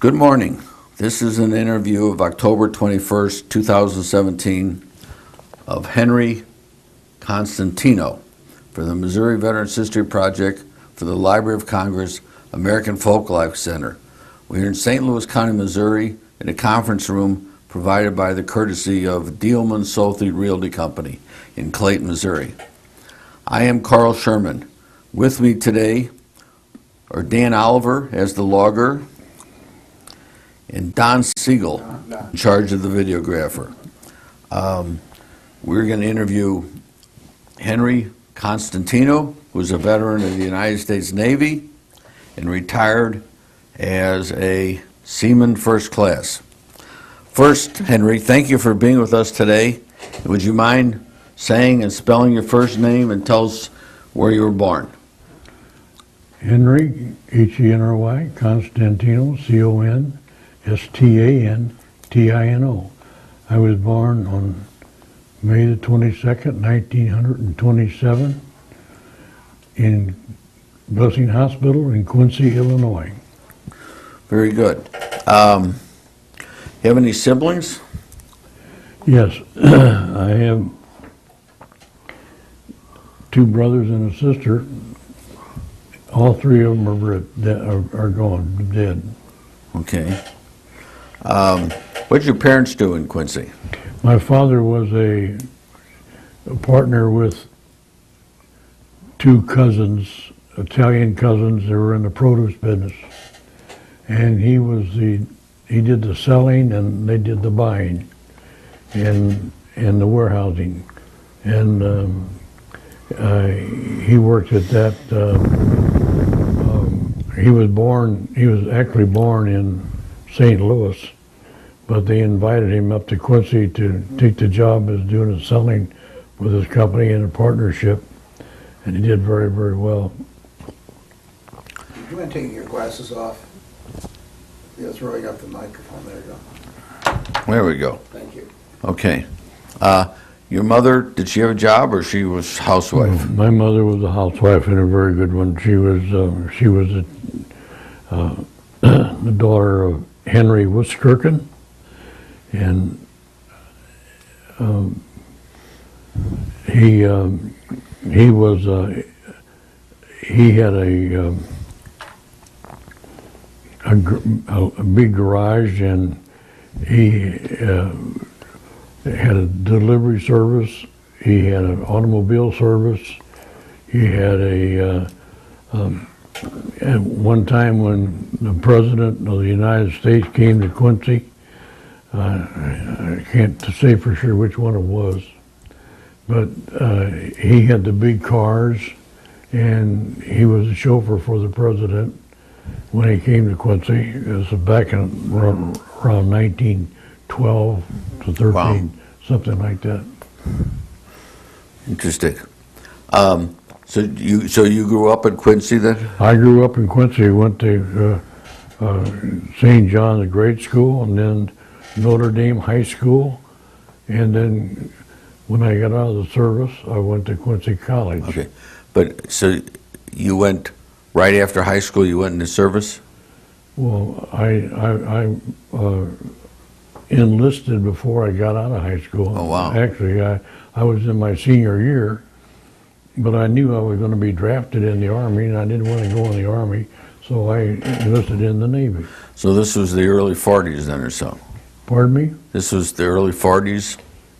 Good morning. This is an interview of October 21st, 2017 of Henry Constantino for the Missouri Veterans History Project for the Library of Congress American Folklife Center. We're in St. Louis County, Missouri in a conference room provided by the courtesy of Dielman Solthe Realty Company in Clayton, Missouri. I am Carl Sherman. With me today are Dan Oliver as the logger and Don Siegel in charge of the videographer. We're going to interview Henry Constantino, who's a veteran of the United States Navy and retired as a Seaman First Class. First, Henry, thank you for being with us today. Would you mind saying and spelling your first name and tell us where you were born? Henry, Henry, Constantino, Constantino. I was born on May the 22nd, 1927 in Blessing Hospital in Quincy, Illinois. Very good. You have any siblings? Yes, I have two brothers and a sister. All three of them are gone, dead. Okay. What did your parents do in Quincy? My father was a partner with two cousins, Italian cousins that were in the produce business. And he did the selling and they did the buying and the warehousing. And he worked at that. He was actually born in St. Louis, but they invited him up to Quincy to take the job as doing the selling with his company in a partnership, and he did very, very well. Do you mind taking your glasses off? Yeah, it's rolling up the microphone. There you go. There we go. Thank you. Okay. Your mother, did she have a job or she was housewife? My mother was a housewife and a very good one. She was the daughter of Henry Wiskirchen, and he had a big garage, and he had a delivery service. He had an automobile service. He had at one time when the President of the United States came to Quincy, I can't say for sure which one it was, but he had the big cars, and he was a chauffeur for the President when he came to Quincy. It was back in around 1912 to 13, wow. Something like that. Interesting. So you grew up in Quincy then? I grew up in Quincy. Went to St. John the Great School, and then Notre Dame High School, and then when I got out of the service, I went to Quincy College. Okay, but so you went right after high school. You went into service. Well, I enlisted before I got out of high school. Oh wow! Actually, I was in my senior year. But I knew I was going to be drafted in the Army, and I didn't want to go in the Army, so I enlisted in the Navy. So this was the early 40s then or so? Pardon me? This was the early 40s?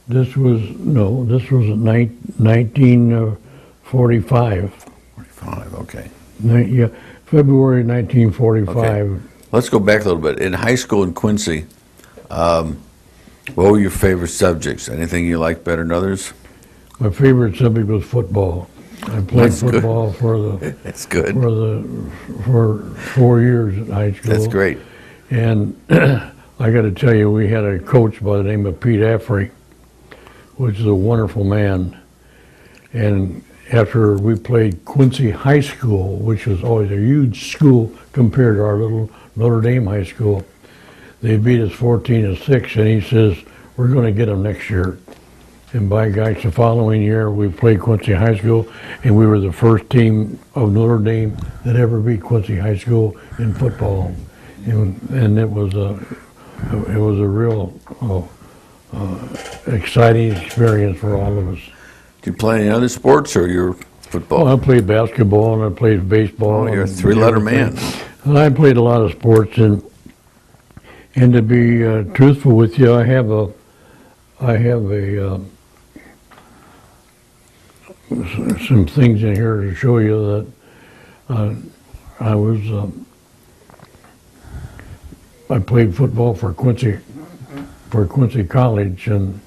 This was 1945. 45, okay. Yeah, February 1945. Okay. Let's go back a little bit. In high school in Quincy, what were your favorite subjects? Anything you liked better than others? My favorite subject was football. I played football That's good. for 4 years at high school. That's great. And I got to tell you, we had a coach by the name of Pete Affrey, which is a wonderful man. And after we played Quincy High School, which was always a huge school compared to our little Notre Dame High School, they beat us 14-6, and he says, "We're going to get them next year." And by gosh, the following year we played Quincy High School, and we were the first team of Notre Dame that ever beat Quincy High School in football. And it was a real exciting experience for all of us. Did you play any other sports or your football? Well, I played basketball and I played baseball. Oh, you're a and three-letter man. And I played a lot of sports, and to be truthful with you, I have some things in here to show you that I played football for Quincy College, and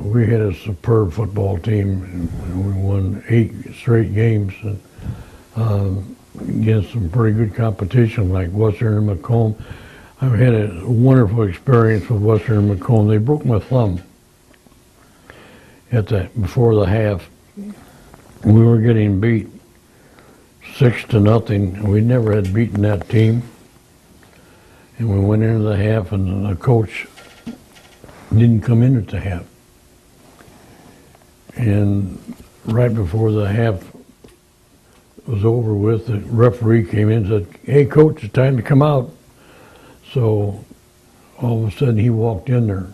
we had a superb football team, and we won 8 straight games, and against some pretty good competition like Western and Macomb. I've had a wonderful experience with Western and Macomb. They broke my thumb before the half. We were getting beat 6-0, and we never had beaten that team. And we went into the half, and the coach didn't come in at the half. And right before the half was over with, the referee came in and said, "Hey, coach, it's time to come out." So all of a sudden he walked in there.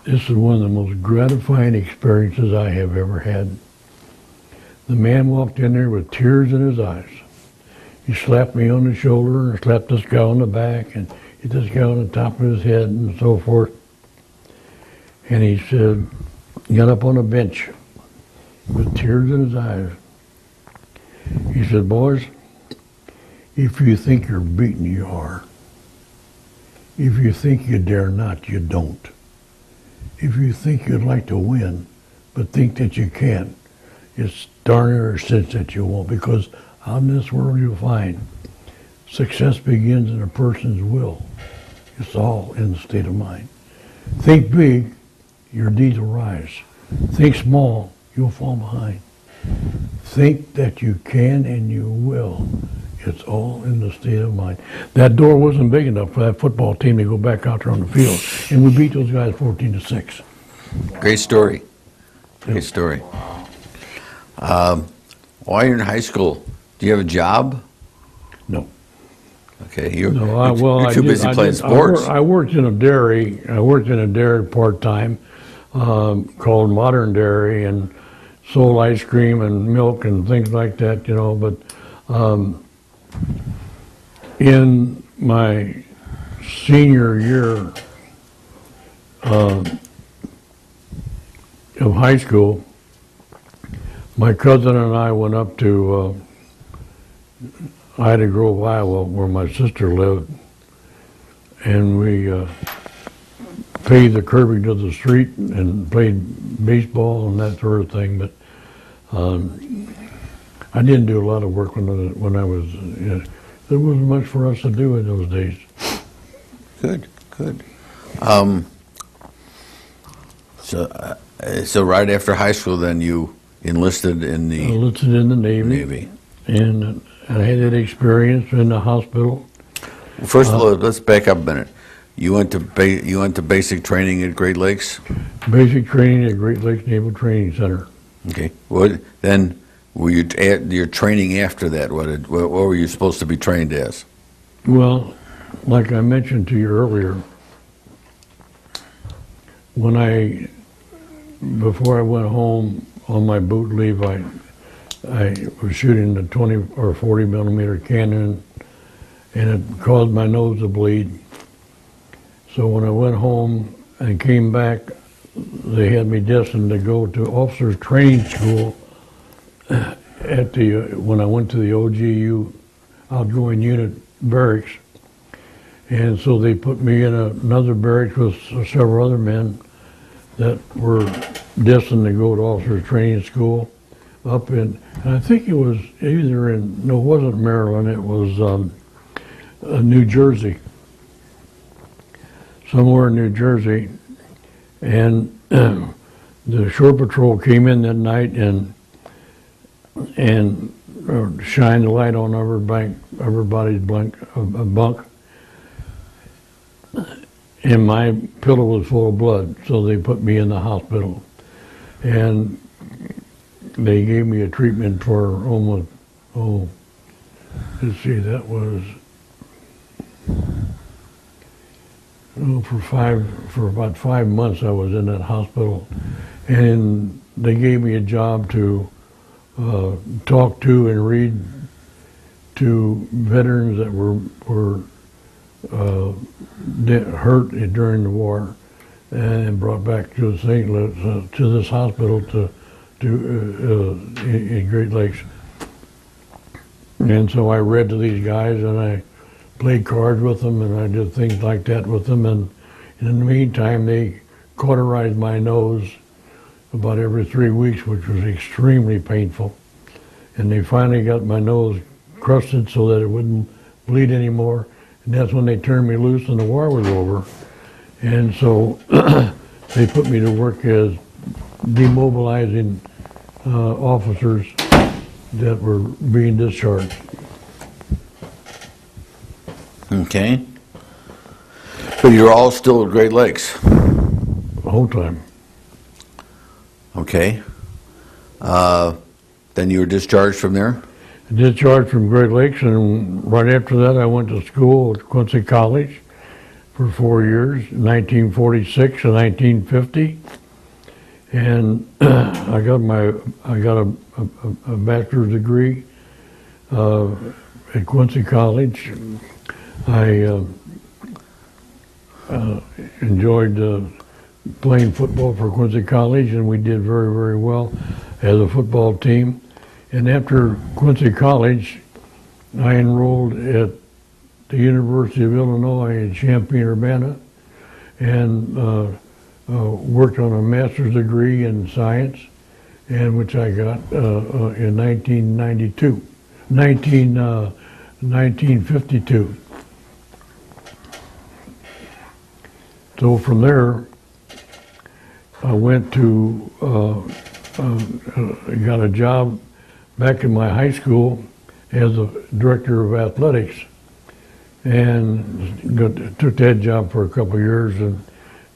This is one of the most gratifying experiences I have ever had. The man walked in there with tears in his eyes. He slapped me on the shoulder and slapped this guy on the back and hit this guy on the top of his head and so forth. And he said, he got up on a bench with tears in his eyes. He said, "Boys, if you think you're beaten, you are. If you think you dare not, you don't. If you think you'd like to win, but think that you can't, it's darn near sense that you won't, because out in this world you'll find success begins in a person's will. It's all in the state of mind. Think big, your deeds will rise. Think small, you'll fall behind. Think that you can and you will. It's all in the state of mind." That door wasn't big enough for that football team to go back out there on the field, and we beat those guys 14-6. Great story. Great story. While you're in high school, do you have a job? No. Okay, you're I too busy playing sports. I worked in a dairy. I worked in a dairy part-time called Modern Dairy, and sold ice cream and milk and things like that, but in my senior year of high school, my cousin and I went up to Ida Grove, Iowa, where my sister lived, and we paved the curbing to the street and played baseball and that sort of thing. But I didn't do a lot of work when I was. There wasn't much for us to do in those days. Good. So right after high school, then you enlisted in the Navy. And I had that experience in the hospital. First of all, let's back up a minute. You went to basic training at Great Lakes? Basic training at Great Lakes Naval Training Center. Okay. Then were your training after that? What were you supposed to be trained as? Well, like I mentioned to you earlier, before I went home on my boot leave, I was shooting a 20 or 40 millimeter cannon, and it caused my nose to bleed. So when I went home and came back, they had me destined to go to officers training school when I went to the OGU outgoing unit barracks. And so they put me in another barracks with several other men that were destined to go to officers training school and I think it was it wasn't Maryland, it was New Jersey. Somewhere in New Jersey. And the shore patrol came in that night and shined the light on everybody's bunk. And my pillow was full of blood, so they put me in the hospital. And they gave me a treatment for let's see, that was for about 5 months I was in that hospital, and they gave me a job to talk to and read to veterans that were hurt during the war and brought back to St. Louis to this hospital in Great Lakes. And so I read to these guys, and I played cards with them, and I did things like that with them. And in the meantime, they cauterized my nose about every 3 weeks, which was extremely painful. And they finally got my nose crusted so that it wouldn't bleed anymore. And that's when they turned me loose and the war was over. And so they put me to work as demobilizing officers that were being discharged. Okay. But you're all still at Great Lakes. The whole time. Okay. Then you were discharged from there? Discharged from Great Lakes, and right after that I went to school at Quincy College for 4 years, 1946 to 1950. And I got a bachelor's degree at Quincy College. I enjoyed playing football for Quincy College, and we did very, very well as a football team. And after Quincy College, I enrolled at the University of Illinois in Champaign-Urbana and worked on a master's degree in science, and which I got in 1952. So from there, I went to, got a job back in my high school as a director of athletics, and took that job for a couple of years and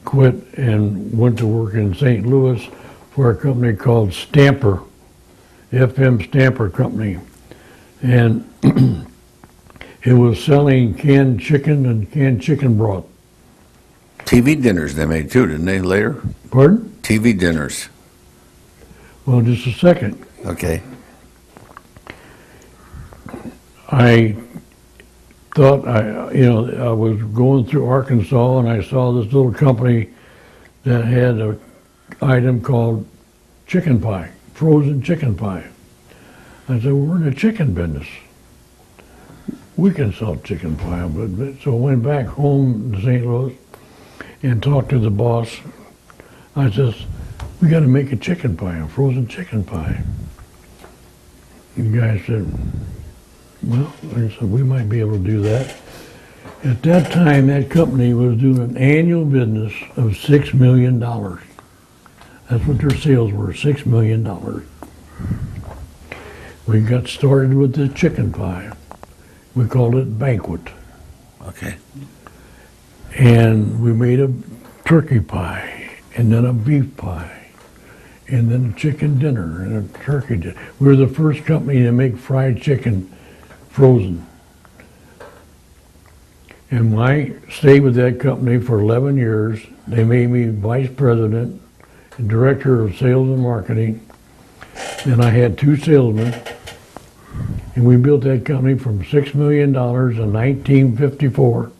quit and went to work in St. Louis for a company called Stamper, FM Stamper Company. And it was selling canned chicken and canned chicken broth. TV dinners they made too, didn't they, later? Pardon? TV dinners. Well, just a second. Okay. I thought I was going through Arkansas, and I saw this little company that had an item called chicken pie, frozen chicken pie. I said, well, we're in the chicken business. We can sell chicken pie. So I went back home to St. Louis and talked to the boss. I says, we got to make a chicken pie, a frozen chicken pie. And the guy said, well, I said, we might be able to do that. At that time, that company was doing an annual business of $6 million. That's what their sales were, $6 million. We got started with the chicken pie. We called it Banquet. Okay. And we made a turkey pie, and then a beef pie, and then a chicken dinner, and a turkey dinner. We were the first company to make fried chicken frozen. And I stayed with that company for 11 years. They made me vice president and director of sales and marketing. And I had 2 salesmen. And we built that company from $6 million in 1954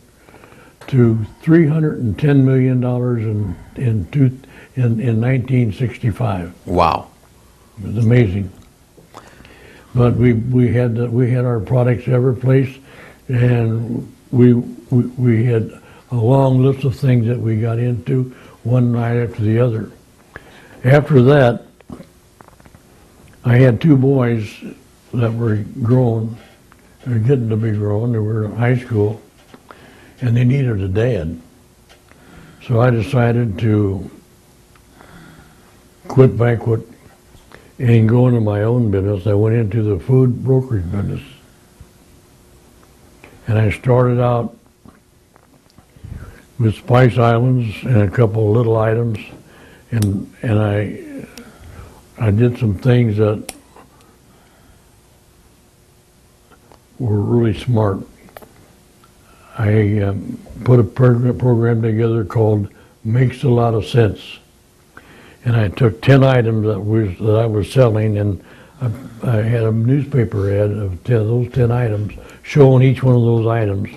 to $310 million in 1965. Wow. It was amazing. But we had our products every place, and we had a long list of things that we got into one night after the other. After that, I had 2 boys that were grown, or getting to be grown. They were in high school, and they needed a dad. So I decided to quit Banquet and go into my own business. I went into the food brokerage business. And I started out with Spice Islands and a couple of little items, and I did some things that were really smart. put a program together called Makes a Lot of Sense. And I took 10 items that I was selling, and I had a newspaper ad of those 10 items showing each one of those items.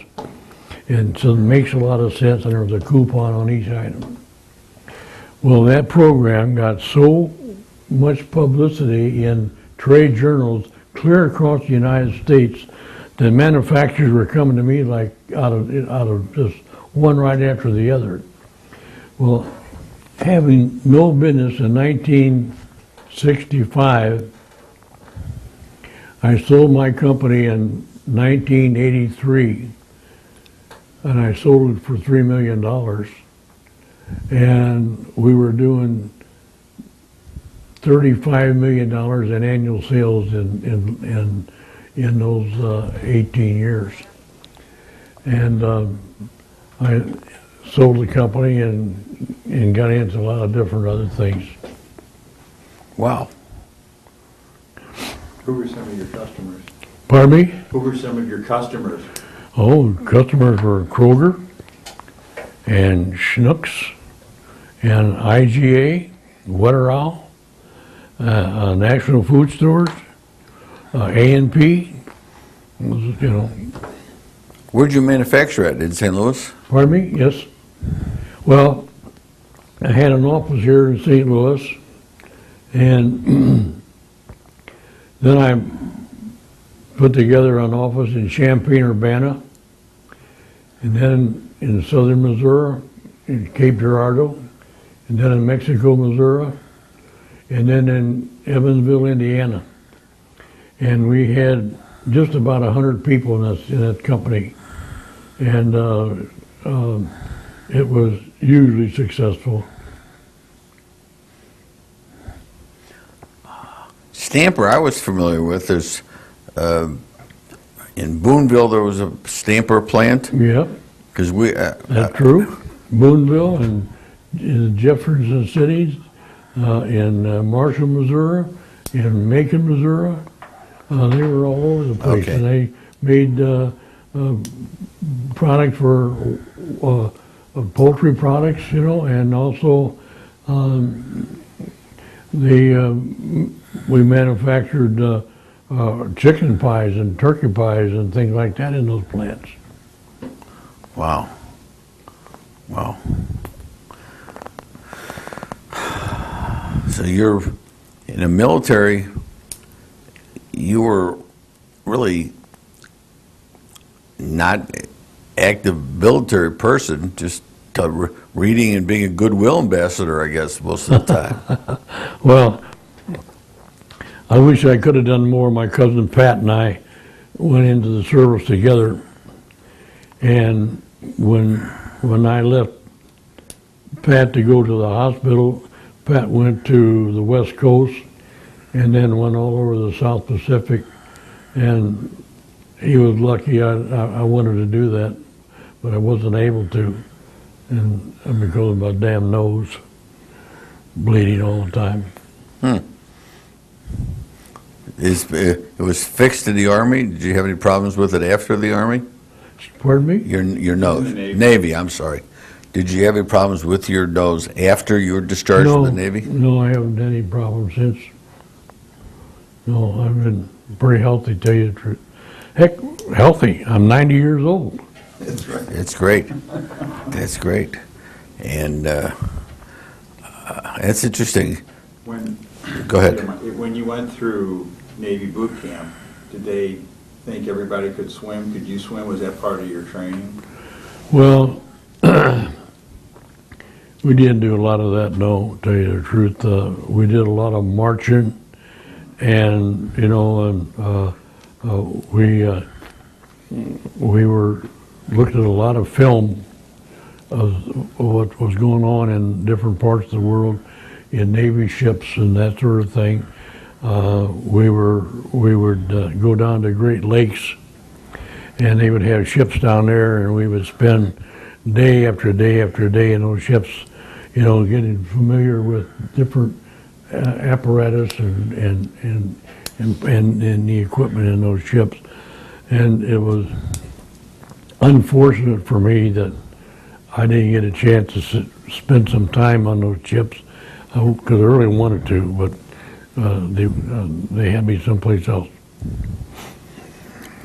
And so it makes a lot of sense, and there was a coupon on each item. Well, that program got so much publicity in trade journals clear across the United States that manufacturers were coming to me like out of just one right after the other. Well, having no business in 1965, I sold my company in 1983, and I sold it for $3 million. And we were doing $35 million in annual sales in those 18 years. And I sold the company and got into a lot of different other things. Wow. Who were some of your customers? Pardon me? Who were some of your customers? Oh, customers were Kroger and Schnucks and IGA, Wetterall, National Food Stores, A&P, you know. Where'd you manufacture at? In St. Louis? Pardon me? Yes. Well, I had an office here in St. Louis, and then I put together an office in Champaign-Urbana, and then in southern Missouri, in Cape Girardeau, and then in Mexico, Missouri, and then in Evansville, Indiana. And we had just about 100 people in that company, and it was hugely successful. Stamper, I was familiar with. There's in Boonville there was a Stamper plant. Yep, Because we. that's true. Boonville and in Jefferson cities, in Marshall, Missouri, in Macon, Missouri. They were all over the place, Okay. and they made products for poultry products, you know, and also we manufactured chicken pies and turkey pies and things like that in those plants. Wow. Wow. So you're in the military, you were really not active military person, just reading and being a goodwill ambassador, I guess, most of the time. Well, I wish I could have done more. My cousin Pat and I went into the service together, and when I left Pat to go to the hospital, Pat went to the West Coast and then went all over the South Pacific, and he was lucky. I wanted to do that, but I wasn't able to, and because of my damn nose bleeding all the time. It was fixed in the Army. Did you have any problems with it after the Army? Pardon me? Your nose. In the Navy. Navy, I'm sorry. Did you have any problems with your nose after you were discharged from the Navy? No, I haven't had any problems since. No, I've been pretty healthy, to tell you the truth. Heck, healthy. I'm 90 years old. That's right. It's great. That's great. And it's interesting. When, Go ahead. when you went through Navy boot camp, did they think everybody could swim? Could you swim? Was that part of your training? Well, we didn't do a lot of that, no, to tell you the truth. We did a lot of marching, and, you know, and we were looked at a lot of film of what was going on in different parts of the world, in Navy ships and that sort of thing. We would go down to Great Lakes, and they would have ships down there, and we would spend day after day after day in those ships, you know, getting familiar with different apparatus and the equipment in those ships. And it was unfortunate for me that I didn't get a chance to spend some time on those chips, because I really wanted to, but they had me someplace else.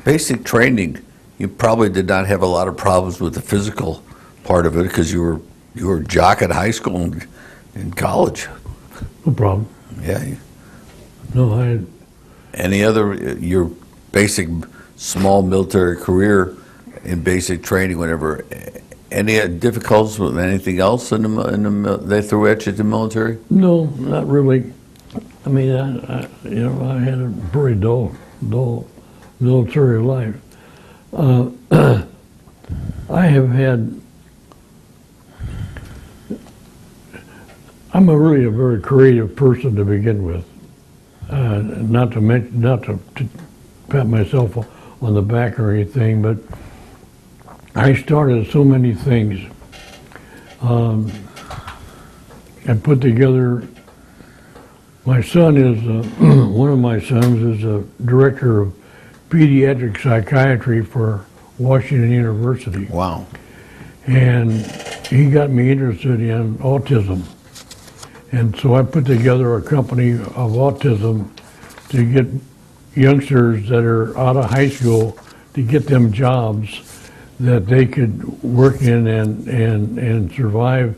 Basic training, you probably did not have a lot of problems with the physical part of it because you were a jock at high school and in college. No problem. Yeah. No, Any other, your basic small military career in basic training, whatever, any difficulties with anything else they threw at you at the military? no, not really. I mean, I had a very dull military life. I'm really a very creative person to begin with. Not to pat myself on the back or anything, but I started so many things. I put together. My son is one of my sons is a director of pediatric psychiatry for Washington University, Wow. and he got me interested in autism. And so I put together a company of autism to get youngsters that are out of high school, to get them jobs that they could work in and survive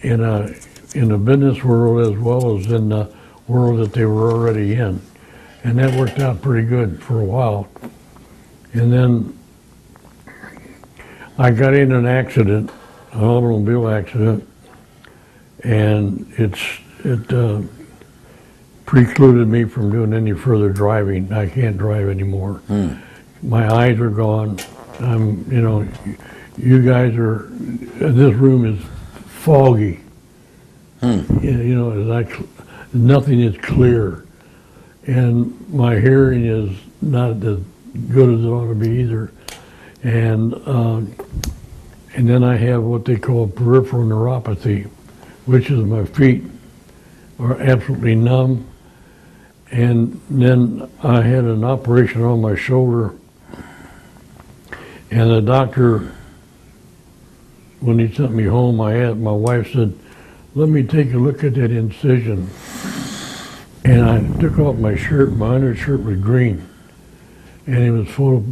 in a business world as well as in the world that they were already in. And that worked out pretty good for a while. And then I got in an accident, an automobile accident, and it precluded me from doing any further driving. I can't drive anymore. My eyes are gone. You guys are, this room is foggy. It's like nothing is clear. And my hearing is not as good as it ought to be either. And then I have what they call peripheral neuropathy, which is my feet are absolutely numb. And then I had an operation on my shoulder, and the doctor, when he sent me home, my wife said, "Let me take a look at that incision." And I took off my shirt. My undershirt was green, and it was full of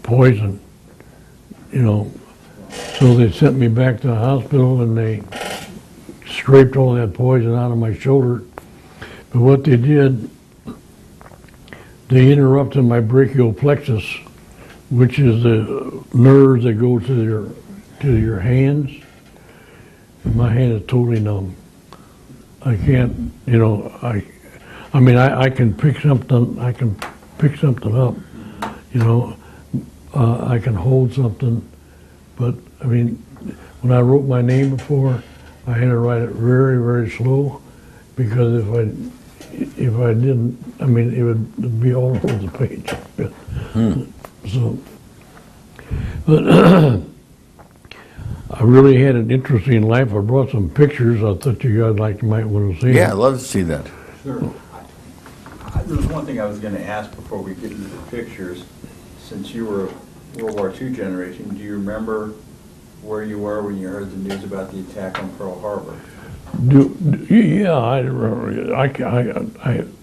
poison, So they sent me back to the hospital, and they scraped all that poison out of my shoulder. But what they did, they interrupted my brachial plexus, which is the nerves that go to your hands. And my hand is totally numb. I can't, I can pick something. I can pick something up. I can hold something, but when I wrote my name before, I had to write it very, very slow, because if I didn't, it would be all over the page. So, but I really had an interesting life. I brought some pictures. I thought you guys might want to see. Yeah, I'd love to see that. Sure. There was one thing I was going to ask before we get into the pictures. Since you were a World War II generation, do you remember where you were when you heard the news about the attack on Pearl Harbor? Yeah,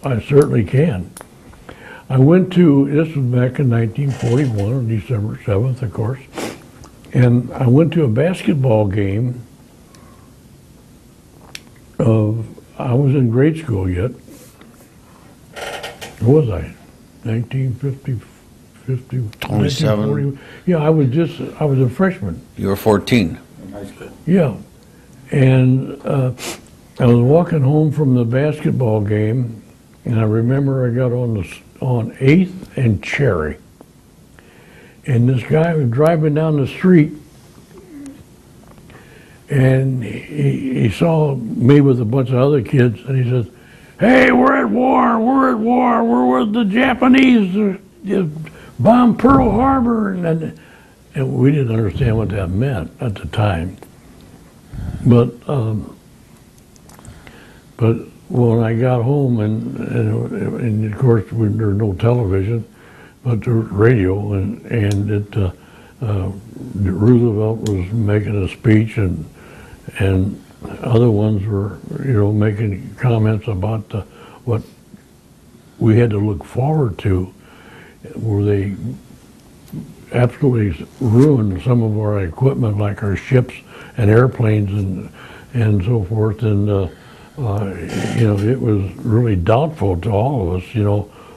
I certainly can. I went to, this was back in 1941, on December 7th, of course, and I went to a basketball game I was in grade school yet. What was I? 1950, 27. 1940. Yeah, I was a freshman. You were 14. In high school? Yeah, and I was walking home from the basketball game, and I remember I got on 8th and Cherry, and this guy was driving down the street, and he saw me with a bunch of other kids, and he says, "Hey, we're at war, we're with the Japanese, bombed Pearl Harbor," and we didn't understand what that meant at the time. But when I got home, and of course there was no television, but there was radio, and Roosevelt was making a speech, and other ones were, making comments about what we had to look forward to, where they absolutely ruined some of our equipment, like our ships and airplanes and so forth. And it was really doubtful to all of us.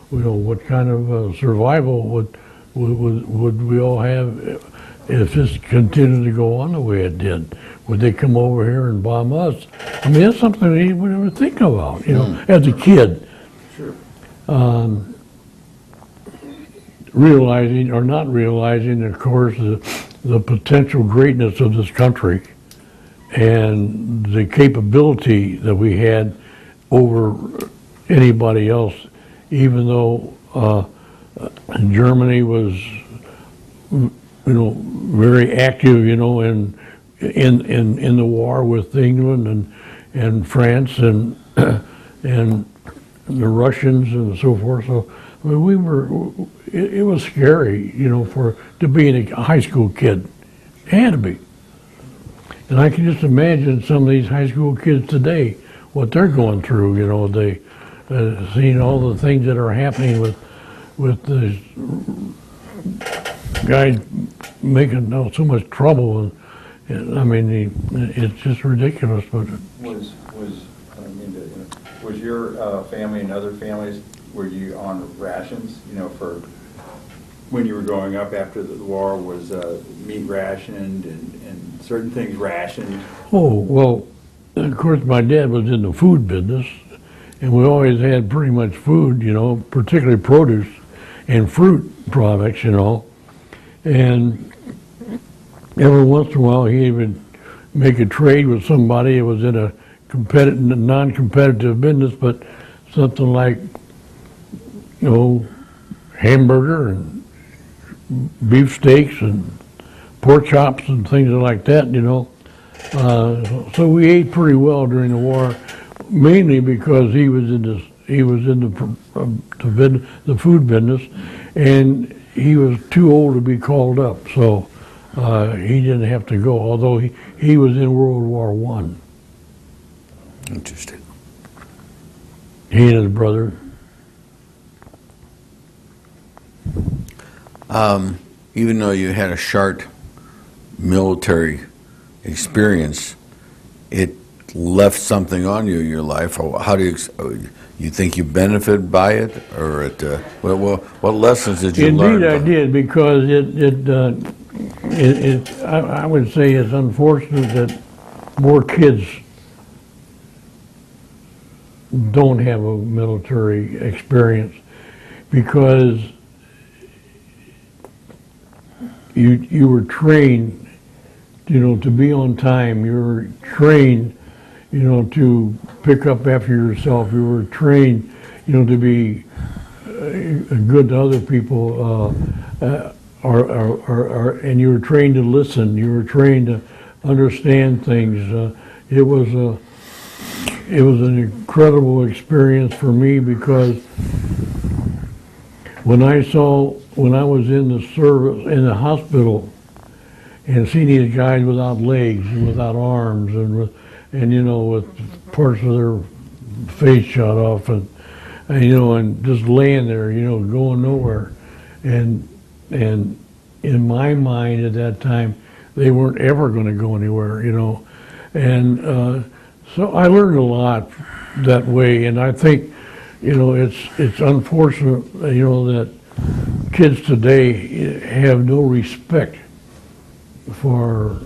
What kind of survival would we all have if this continued to go on the way it did? Would they come over here and bomb us? I mean, that's something you would never think about, as a kid. Sure. Realizing or not realizing, of course, the potential greatness of this country and the capability that we had over anybody else, even though Germany was, very active, in the war with England and France and and the Russians and so forth. So I mean, it was scary, to be a high school kid. It had to be. And I can just imagine some of these high school kids today, what they're going through, they seeing all the things that are happening with the guys making so much trouble. And I mean, it's just ridiculous. But Was your family and other families, were you on rations, for when you were growing up after the war? Was meat rationed and certain things rationed? Oh, well, of course, my dad was in the food business, and we always had pretty much food, particularly produce and fruit products, and every once in a while he would make a trade with somebody. It was in a non-competitive business, but something like, hamburger and beef steaks and pork chops and things like that, So we ate pretty well during the war, mainly because he was in the food business, and he was too old to be called up, so he didn't have to go. Although he was in World War I. Interesting. He and his brother. Even though you had a short military experience, it left something on you in your life. How do you think you benefited by it, or what lessons did you learn? Indeed, I did, because I would say it's unfortunate that more kids don't have a military experience, because you were trained, to be on time. You were trained, to pick up after yourself. You were trained, to be good to other people, and you were trained to listen. You were trained to understand things. It was an incredible experience for me, because when I was in the service, in the hospital, and seeing these guys without legs and without arms and with parts of their face shot off and just laying there, going nowhere, and in my mind at that time, they weren't ever going to go anywhere, and so I learned a lot that way, and I think, it's unfortunate, that kids today have no respect for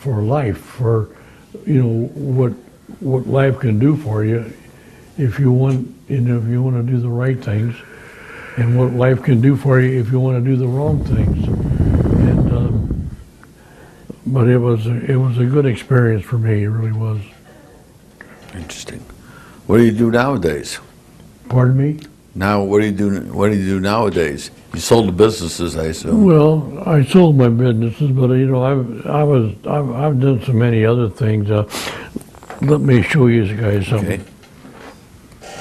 life, for what life can do for you if you want, if you want to do the right things, and what life can do for you if you want to do the wrong things. And but it was a good experience for me. It really was. Interesting. What do you do nowadays? Pardon me? Now, what do you do nowadays? You sold the businesses, I assume. Well, I sold my businesses, but I've done so many other things. Let me show you guys something. Okay.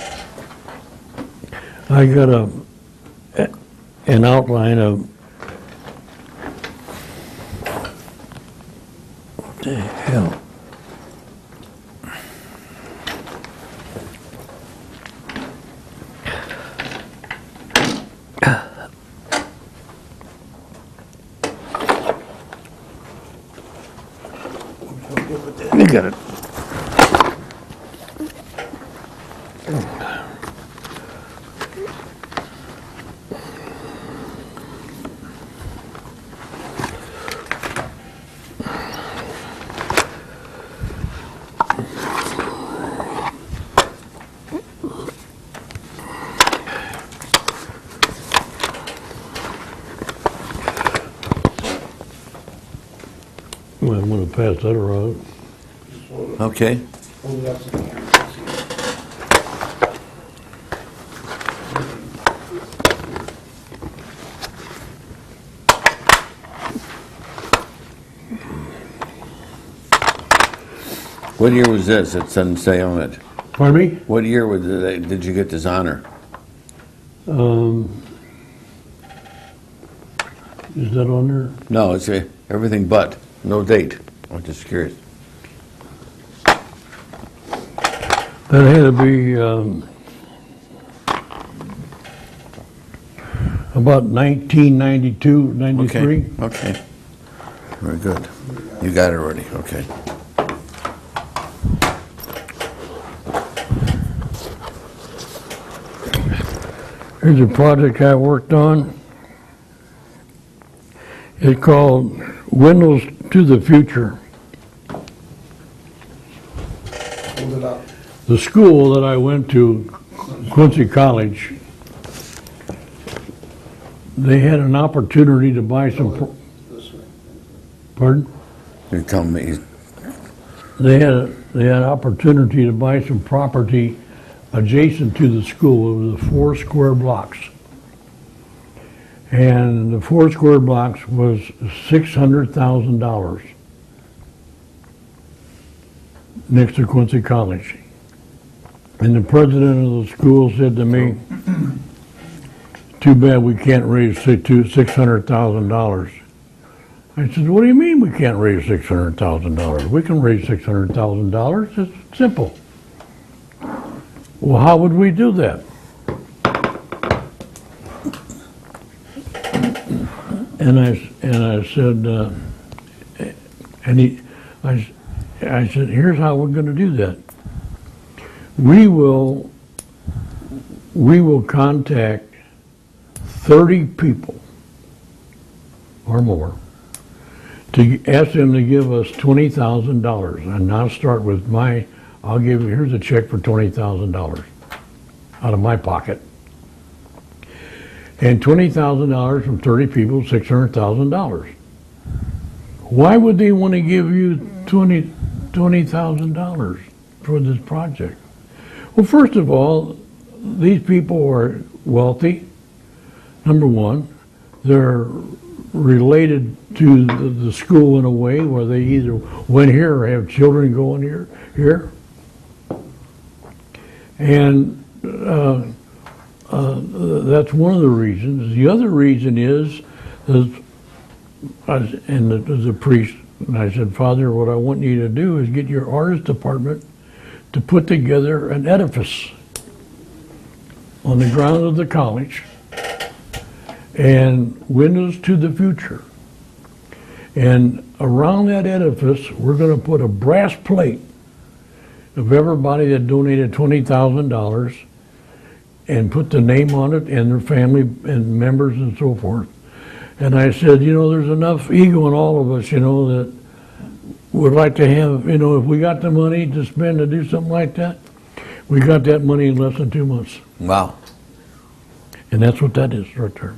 I got an outline of The hell? I got it. Well, I'm gonna pass that around. Okay. Hold it up to the camera. What year was this? It doesn't say on it. Pardon me? What year did you get this honor? Is that on there? No, it's everything but, no date. I'm just curious. That had to be about 1992, 93. Okay. Very good. You got it already, okay. Here's a project I worked on. It's called Windows to the Future. Hold it up. The school that I went to, Quincy College, they had an opportunity to buy some, This way. pardon? You're telling me, They had an opportunity to buy some property adjacent to the school. It was 4 square blocks. And the 4 square blocks was $600,000 next to Quincy College. And the president of the school said to me, too bad we can't raise $600,000. I said, what do you mean we can't raise $600,000? We can raise $600,000. It's simple. Well, how would we do that? And I said, I said, here's how we're going to do that. We will contact 30 people or more to ask them to give us $20,000. And I'll start with I'll give you, here's a check for $20,000 out of my pocket. And $20,000 from 30 people, $600,000. Why would they want to give you $20,000 for this project? Well, first of all, these people are wealthy. Number one, they're related to the school in a way where they either went here or have children going here. And that's one of the reasons. The other reason is the priest, and I said, Father, what I want you to do is get your artist department to put together an edifice on the grounds of the college and windows to the future. And around that edifice, we're going to put a brass plate of everybody that donated $20,000 and put the name on it and their family and members and so forth. And I said, there's enough ego in all of us, that would like to have, if we got the money to spend to do something like that, we got that money in less than 2 months. wow, And that's what that is right there.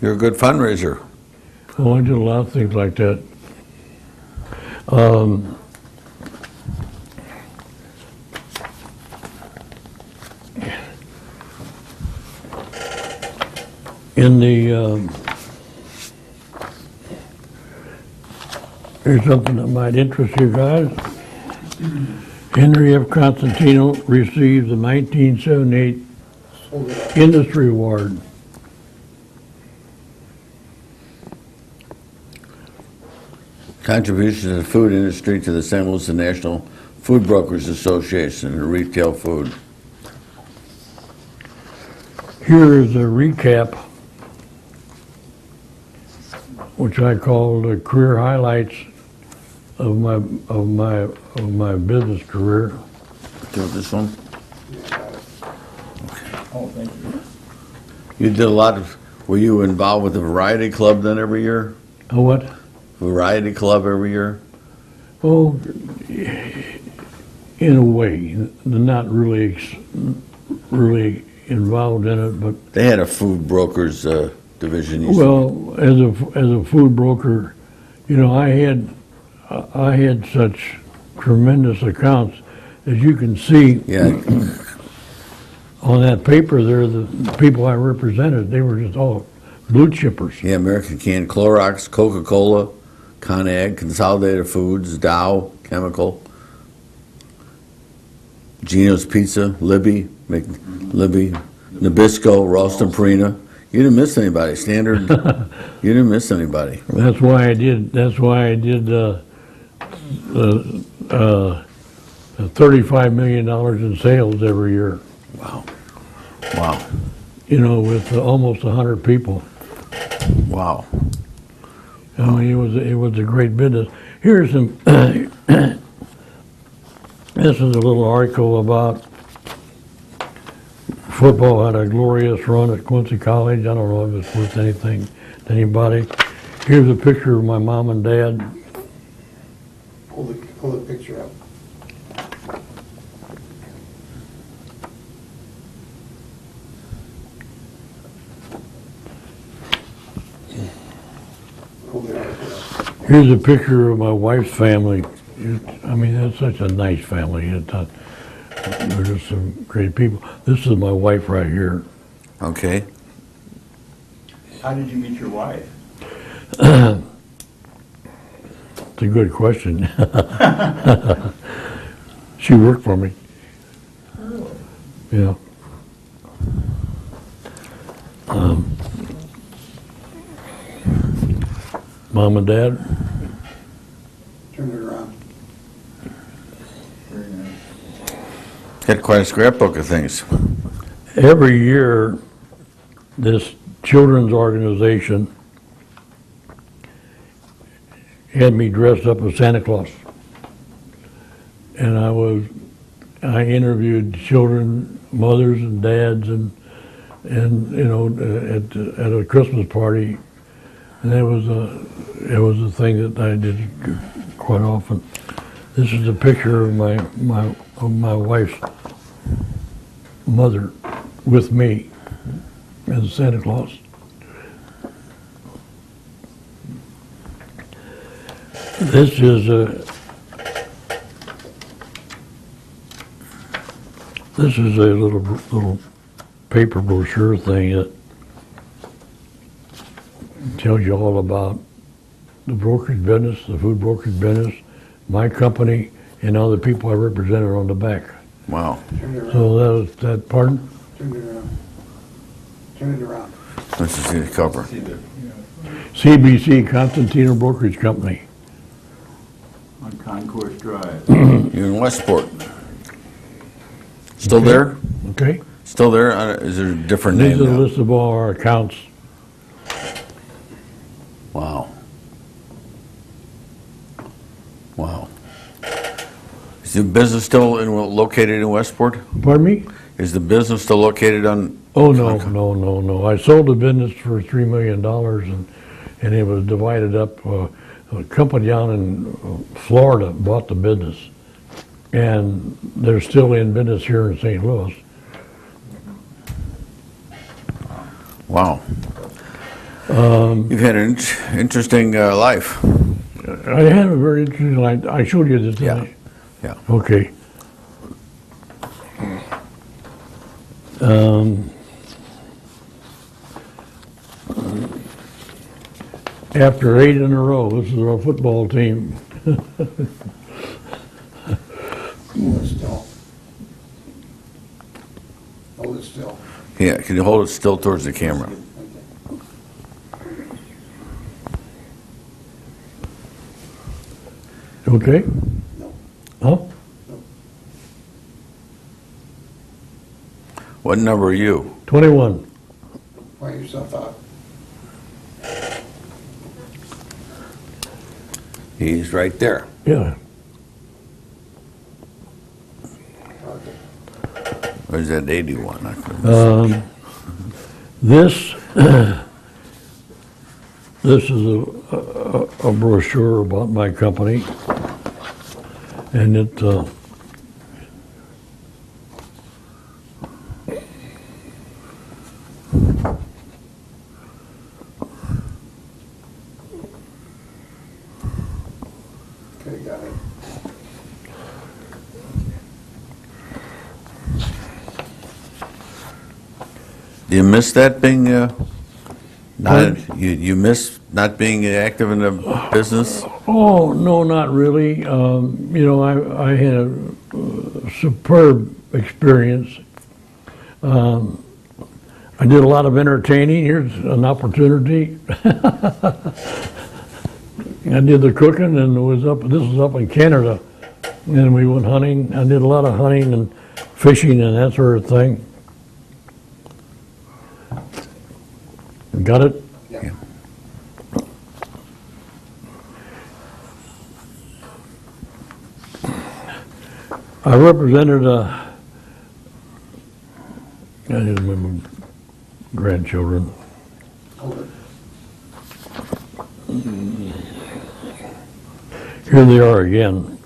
you're a good fundraiser. Well, I did a lot of things like that. Here's something that might interest you guys. Henry F. Constantino received the 1978 Hold it up. Industry Award. Contributions to the food industry to the St. Louis National Food Brokers Association and Retail Food. Here is a recap, which I call the career highlights of my business career. Do this one. Oh, thank you. You did a lot of, were you involved with the Variety Club then every year? A what? Variety Club every year? Oh, in a way, not really, really involved in it, but They had a food brokers division. You well, as a food broker, you know, I had such tremendous accounts, as you can see Yeah, on that paper there. The people I represented, they were just all blue chippers. yeah, American Can, Clorox, Coca-Cola, ConAg, Consolidated Foods, Dow Chemical, Gino's Pizza, Libby, Nabisco, Ralston Purina. You didn't miss anybody. Standard, you didn't miss anybody. That's why I did. That's why I did $35 million in sales every year. Wow. Wow. You know, with almost 100 people. Wow. I mean, it was a great business. Here's some. This is a little article about football had a glorious run at Quincy College. I don't know if it's worth anything to anybody. Here's a picture of my mom and dad. Pull the picture up. Pull the article up. Here's a picture of my wife's family. I mean, that's such a nice family. They're just some great people. This is my wife right here. Okay. How did you meet your wife? It's a good question. She worked for me. Yeah. Mom and Dad. Turn it around. Very nice. Had quite a scrapbook of things. Every year, this children's organization had me dressed up as Santa Claus. And I interviewed children, mothers and dads, and you know, at a Christmas party. And it was a thing that I did quite often. This is a picture of my wife's mother with me as Santa Claus. This is a little paper brochure thing that tells you all about the brokerage business, the food brokerage business, my company, and all the people I represented on the back. Wow. Turn it around. So that pardon? Turn it around. Turn it around. Let's just see the cover. See the, CBC, Constantino Brokerage Company. on Concourse Drive. You're in Westport. Still Okay. there? Okay? Still there? Is there a different These name are the now? list of all our accounts. Wow. Wow. Is the business still located in Westport? Pardon me? Is the business still located on? Oh, no. I sold the business for $3 million and it was divided up. A company down in Florida bought the business and they're still in business here in St. Louis. Wow. You've had an interesting life. I had a very interesting life. I showed you this, didn't I? Yeah. Okay. After 8 in a row, this is our football team. Hold it still. Hold it still. Yeah. Can you hold it still towards the camera? Okay. Okay? No. Huh? What number are you? 21. Write yourself out. He's right there. Yeah. Or is that 81? I couldn't- This this is a brochure about my company, and it Okay, got it. Do you miss that being, you miss not being active in the business? oh no, not really. You know, I had a superb experience. I did a lot of entertaining. Here's an opportunity. I did the cooking, and this was up in Canada, and we went hunting. I did a lot of hunting and fishing and that sort of thing. Got it? Yeah. I represented I didn't remember grandchildren. Hold it. Here they are again.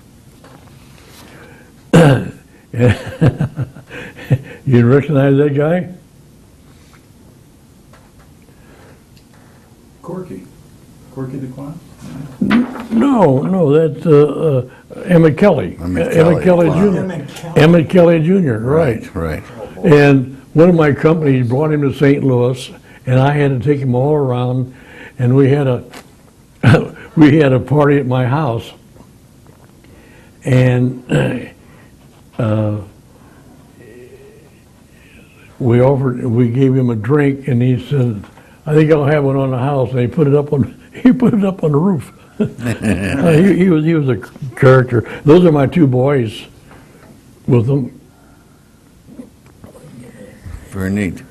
You recognize that guy? Corky the Clown? No, that's Emmett Kelly. Emmett Emmett Kelly Kelly, Jr. wow. Emmett Kelly Jr., right. Right. And one of my companies brought him to St. Louis, and I had to take him all around, and we had a party at my house, and we gave him a drink, and he said, "I think I'll have one on the house." And he put it up on the roof. He was a character. Those are my two boys with them. Very neat.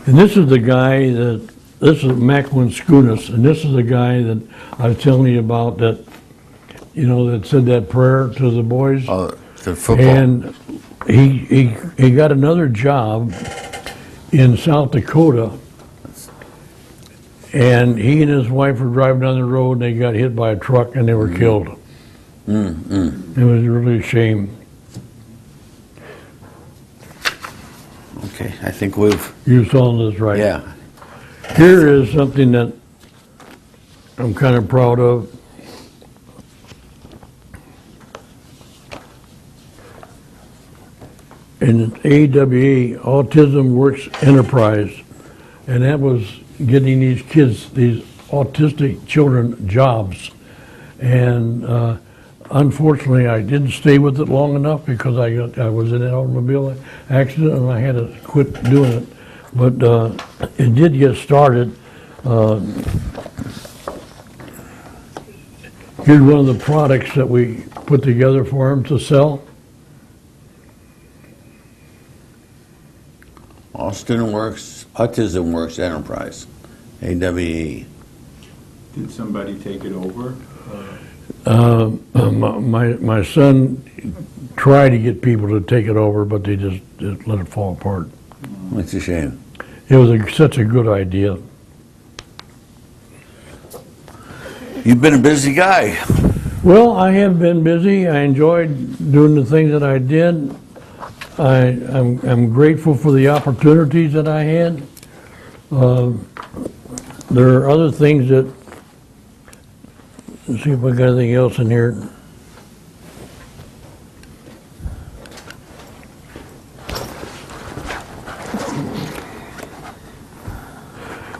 And this is the guy this is Macklin Skunas, and this is the guy that I was telling you about that, you know, that said that prayer to the boys. Oh, the football. And he got another job in South Dakota, and he and his wife were driving down the road, and they got hit by a truck, and they were killed. It was really a shame. Okay, I think we've, You saw this right. yeah. Here is something that I'm kind of proud of. And AWA, Autism Works Enterprise, and that was getting these kids, these autistic children, jobs. And unfortunately, I didn't stay with it long enough because I was in an automobile accident and I had to quit doing it. But it did get started. Here's one of the products that we put together for them to sell. Autism Works Enterprise, AWE. Did somebody take it over? My son tried to get people to take it over, but they just let it fall apart. It's a shame. It was such a good idea. You've been a busy guy. Well, I have been busy. I enjoyed doing the things that I did. I'm grateful for the opportunities that I had. There are other things that, let's see if I got anything else in here.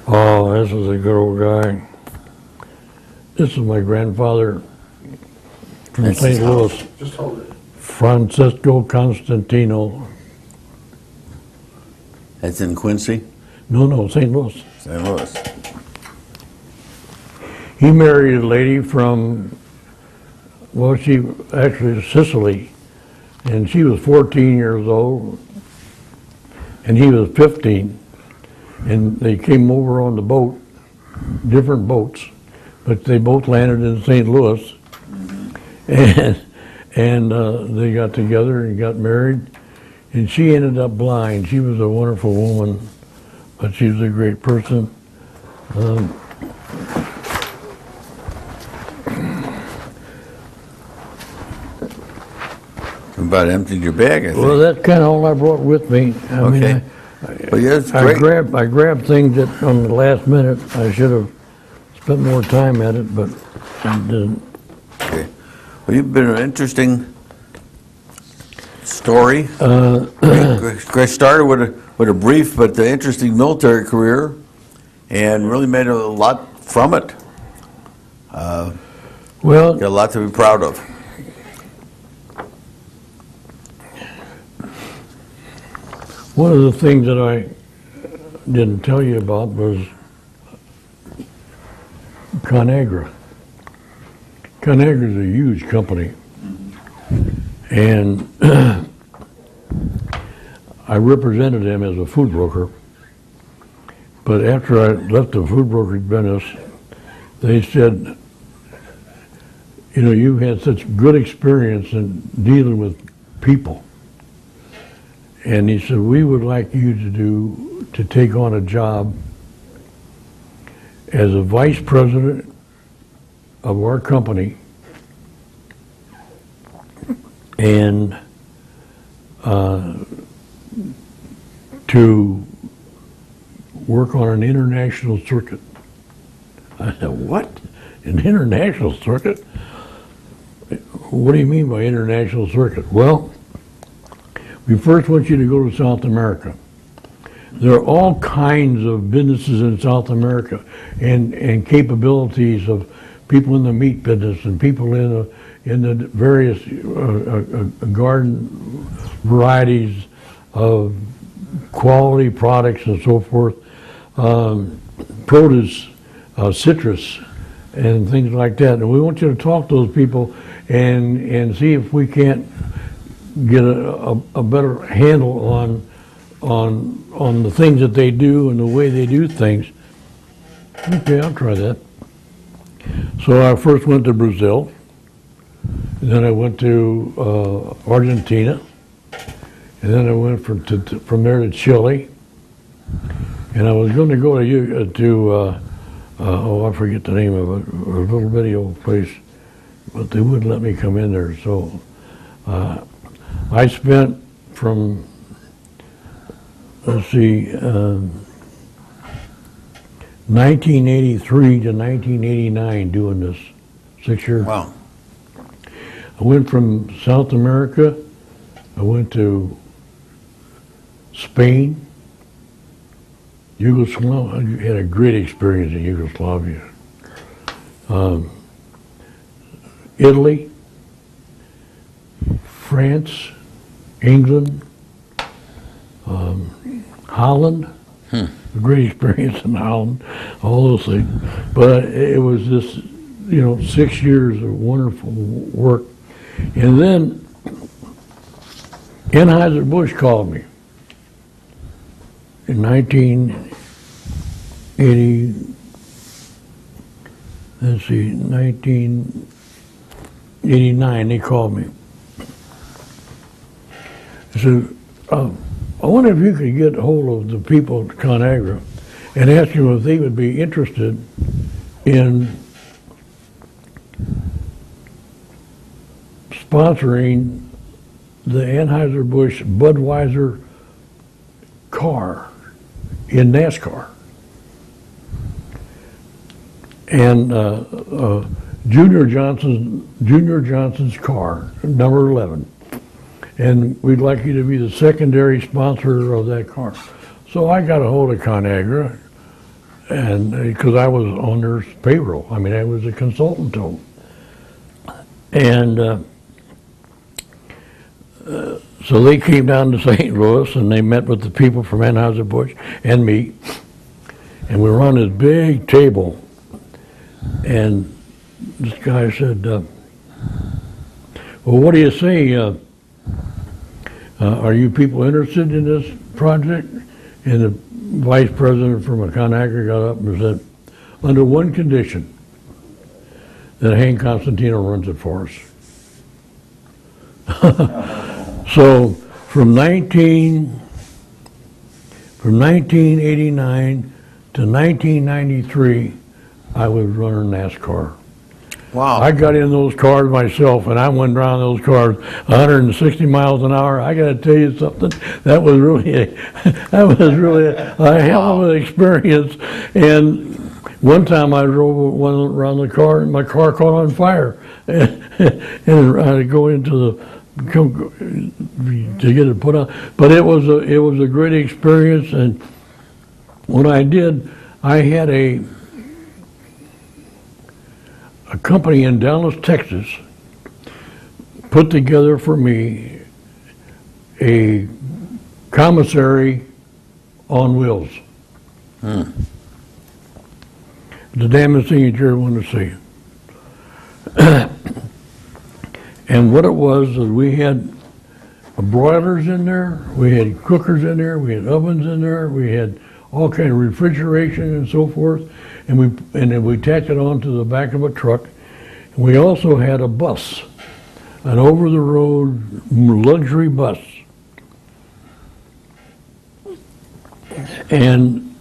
Oh, this is a good old guy. This is my grandfather from That's St. his Louis, Just hold it. Francisco Constantino. That's in Quincy, No, St. Louis. St. Louis. he married a lady from, well, she actually is Sicily, and she was 14 years old, and he was 15, and they came over on the boat, different boats, but they both landed in St. Louis, and they got together and got married, and she ended up blind. She was a wonderful woman, but she was a great person. About emptied your bag, I think. Well, that's kind of all I brought with me. I mean, Okay. Well, yeah, it's I great. grabbed things that on the last minute. I should have spent more time at it, but I didn't. Okay. Well, you've been an interesting story. Greg started with a brief but interesting military career, and really made a lot from it. Well, Got a lot to be proud of. one of the things that I didn't tell you about was ConAgra. ConAgra is a huge company, and I represented them as a food broker. But after I left the food brokerage business, they said, you know, you had such good experience in dealing with people. And he said, we would like you to take on a job as a vice president of our company, and to work on an international circuit. I said, what? An international circuit? What do you mean by international circuit? Well, we first want you to go to South America. There are all kinds of businesses in South America, and capabilities of people in the meat business and people in the various garden varieties of quality products and so forth, produce, citrus, and things like that. And we want you to talk to those people and see if we can't get a better handle on the things that they do and the way they do things. Okay, I'll try that. So I first went to Brazil, and then I went to Argentina, and then I went from there to Chile, and I was going to go to I forget the name of it, a little bitty old place, but they wouldn't let me come in there. So I spent from, let's see, 1983 to 1989 doing this, 6 years. Wow. I went from South America, I went to Spain, Yugoslavia. I had a great experience in Yugoslavia. Italy, France, England, Holland. A great experience in Holland, all those things. But it was just, 6 years of wonderful work. And then Anheuser-Busch called me in 1989, they called me. They said, I wonder if you could get hold of the people at ConAgra and ask them if they would be interested in sponsoring the Anheuser-Busch Budweiser car in NASCAR. And Junior Johnson's car, number 11. And we'd like you to be the secondary sponsor of that car. So I got a hold of ConAgra, and because I was on their payroll. I mean, I was a consultant to them. And so they came down to St. Louis, and they met with the people from Anheuser-Busch and me, and we were on this big table, And this guy said, well, what do you say? Are you people interested in this project? And the vice president from Conagra got up and said, under one condition, that Hank Constantino runs it for us. So from 1989 to 1993, I was running NASCAR. Wow. I got in those cars myself, and I went around those cars 160 miles an hour. I got to tell you something. That was really a hell of an experience. And one time I drove one around the car, and my car caught on fire, and I had to go into to get it put on. But it was a great experience. And what I did, I had a company in Dallas, Texas, put together for me a commissary on wheels. The damnest thing you ever want to see. And what it was is we had broilers in there, we had cookers in there, we had ovens in there, we had all kind of refrigeration and so forth, and then we attached it onto the back of a truck. And we also had a bus, an over-the-road luxury bus. And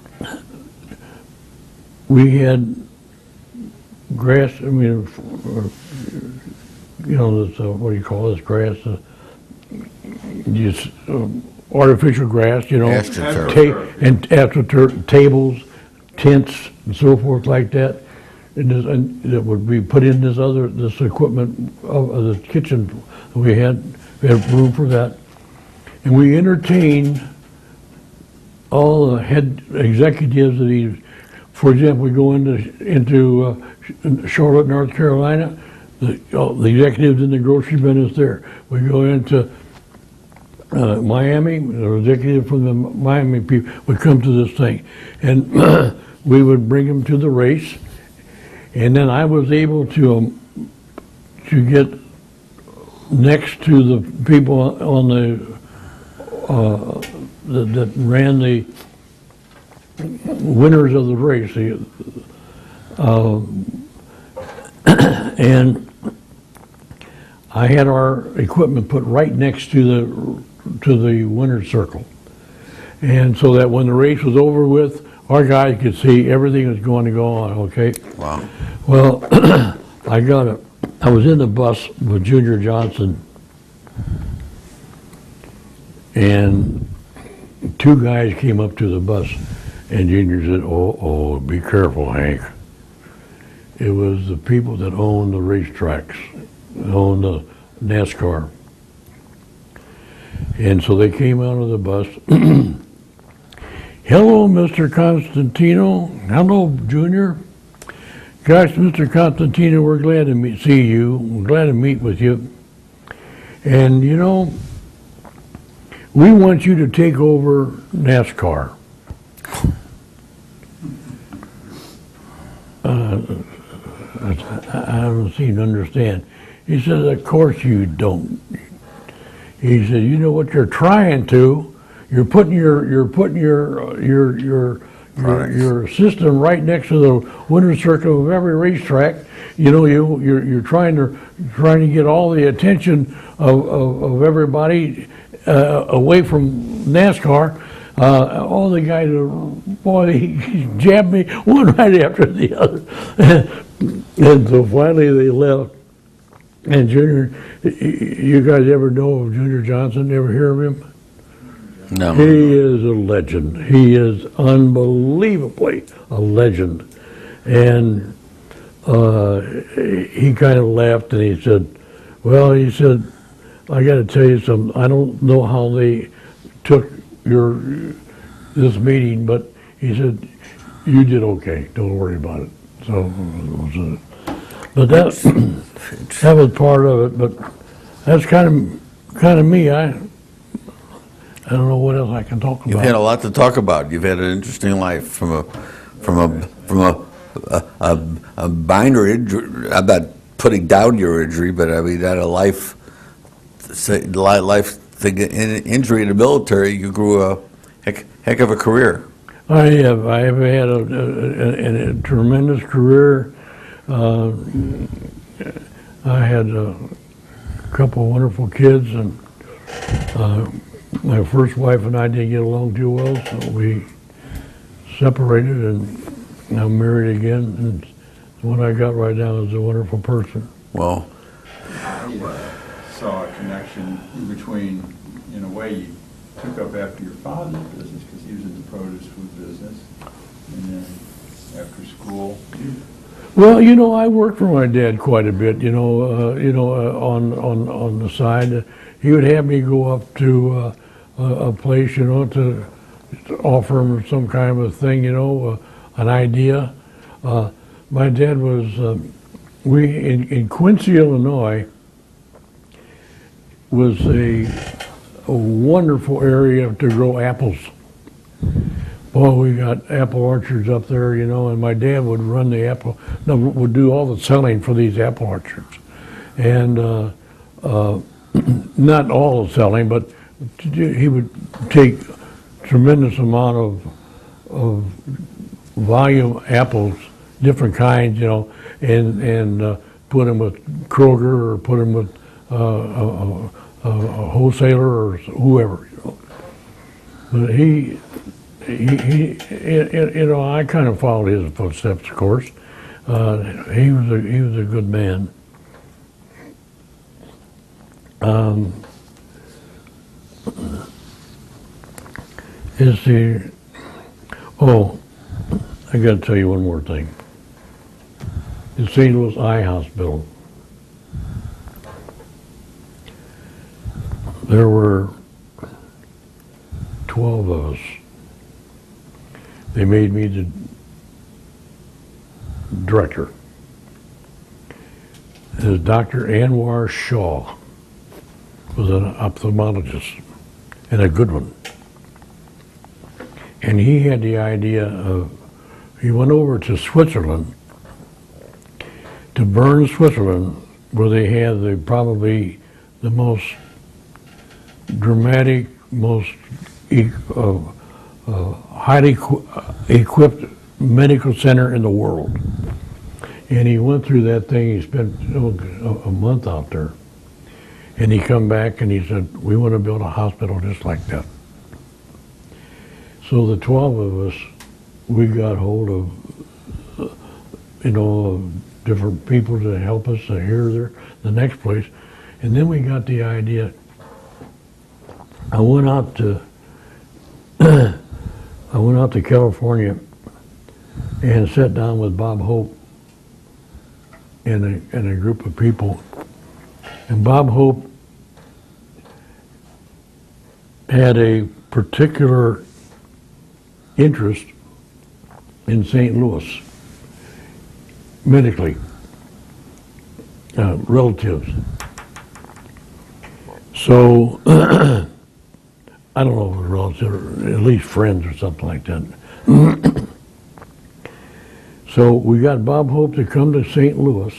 we had grass, I mean, you know, this, what do you call this grass? Just artificial grass, you know. AstroTurf. And AstroTurf, tables, tents, and so forth like that. And that would be put in this equipment of the kitchen. We had room for that. And we entertained all the head executives of these. For example, we go into Charlotte, North Carolina, the executives in the grocery business there. We go into Miami, the executive from the Miami people would come to this thing. And we would bring them to the race. And then I was able to get next to the people on that ran the winners of the race. And I had our equipment put right next to the winner's circle. And so that when the race was over with, our guys could see everything was going to go on, okay? Wow. Well, I was in the bus with Junior Johnson, and two guys came up to the bus, and Junior said, oh, be careful, Hank. It was the people that owned the racetracks, owned the NASCAR. And so they came out of the bus. Hello, Mr. Constantino. Hello, Junior. Gosh, Mr. Constantino, we're glad to see you. We're glad to meet with you. And, you know, we want you to take over NASCAR. I don't seem to understand. He said, of course you don't. He said, you know what you're trying to. You're putting your system right next to the winner's circle of every racetrack. You know, you're trying to get all the attention of everybody away from NASCAR. All the guys, boy, he jabbed me one right after the other. And so finally they left. And Junior, you guys ever know of Junior Johnson? Ever hear of him? No. He is a legend. He is unbelievably a legend. And he kind of laughed and he said, well, he said, I got to tell you something. I don't know how they took this meeting, but he said, you did okay. Don't worry about it. So, but that was part of it. But that's kind of me. I don't know what else I can talk about. You've had a lot to talk about. You've had an interesting life from a a minor injury. I'm not putting down your injury, but I mean, that a life thing, injury in the military, you grew a heck of a career. I have had a tremendous career. I had a couple of wonderful kids, and my first wife and I didn't get along too well, so we separated, and I'm married again, and the one I got right now is a wonderful person. Well, I saw a connection between, in a way, you took up after your father's business because he was in the produce food business, and then after school. Well, I worked for my dad quite a bit. On the side, he would have me go up to a place, to offer him some kind of a thing, an idea. My dad was in Quincy, Illinois, was a wonderful area to grow apples. Well, we got apple orchards up there, and my dad would run would do all the selling for these apple orchards. And not all the selling, but he would take tremendous amount of volume apples, different kinds, and put them with Kroger or put them with a wholesaler or whoever, But he, I kind of followed his footsteps, of course. He was a good man. I got to tell you one more thing. The St. Louis Eye Hospital. There were 12 of us. They made me the director. As Dr. Anwar Shaw was an ophthalmologist, and a good one. And he had the idea he went over to Switzerland, to Bern, Switzerland, where they had probably the most dramatic, most highly equipped medical center in the world. And he went through that thing. He spent a month out there. And he come back and he said, we want to build a hospital just like that. So the 12 of us, we got hold of, different people to help us here, there, the next place. And then we got the idea. I went out to California and sat down with Bob Hope and a group of people. And Bob Hope had a particular interest in St. Louis, medically, relatives. So, I don't know if it was relatives or at least friends or something like that. So we got Bob Hope to come to St. Louis,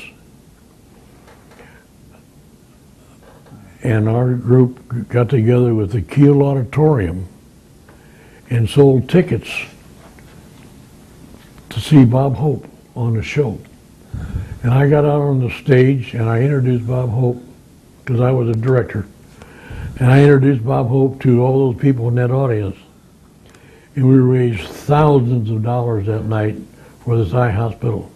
and our group got together with the Kiel Auditorium and sold tickets to see Bob Hope on the show. And I got out on the stage and I introduced Bob Hope, because I was a director, and I introduced Bob Hope to all those people in that audience. And we raised thousands of dollars that night for this eye hospital.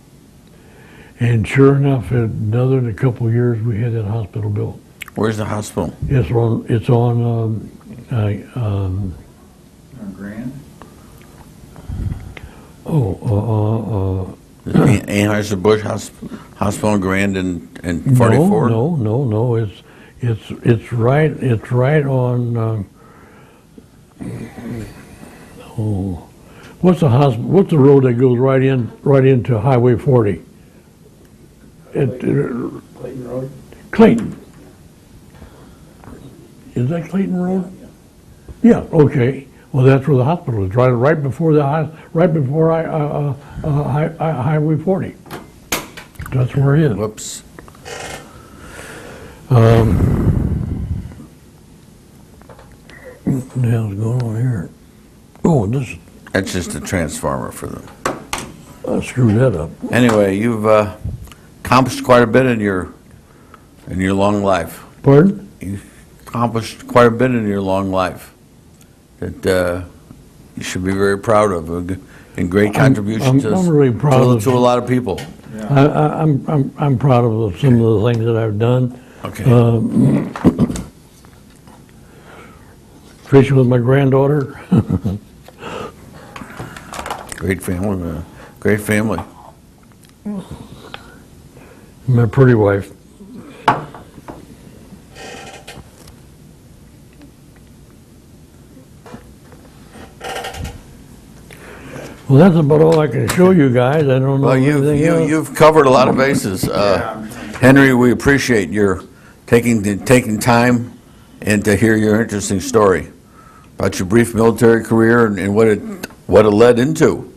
And sure enough, in another than a couple of years, we had that hospital built. where's the hospital? It's on Grand? Anheuser-Busch Hospital in Grand and 44? No. It's right on. What's the hospital? What's the road that goes right into Highway 40? Clayton Road? Clayton. Is that Clayton Road? Yeah. Okay. Well, that's where the hospital is, right before Highway 40. That's where it is. Whoops. What the hell's going on here? Oh, this, That's just a transformer for them. I screwed that up. Anyway, you've accomplished quite a bit in your long life. Pardon? You've accomplished quite a bit in your long life that you should be very proud of, and great contribution I'm really proud of- to a lot of people. I'm proud of some of the things that I've done. Okay. Fishing with my granddaughter. Great family, man. Great family. My pretty wife. Well, that's about all I can show you guys. I don't know Well, anything else. you've covered a lot of bases. Henry, we appreciate your taking time and to hear your interesting story about your brief military career and what it led into.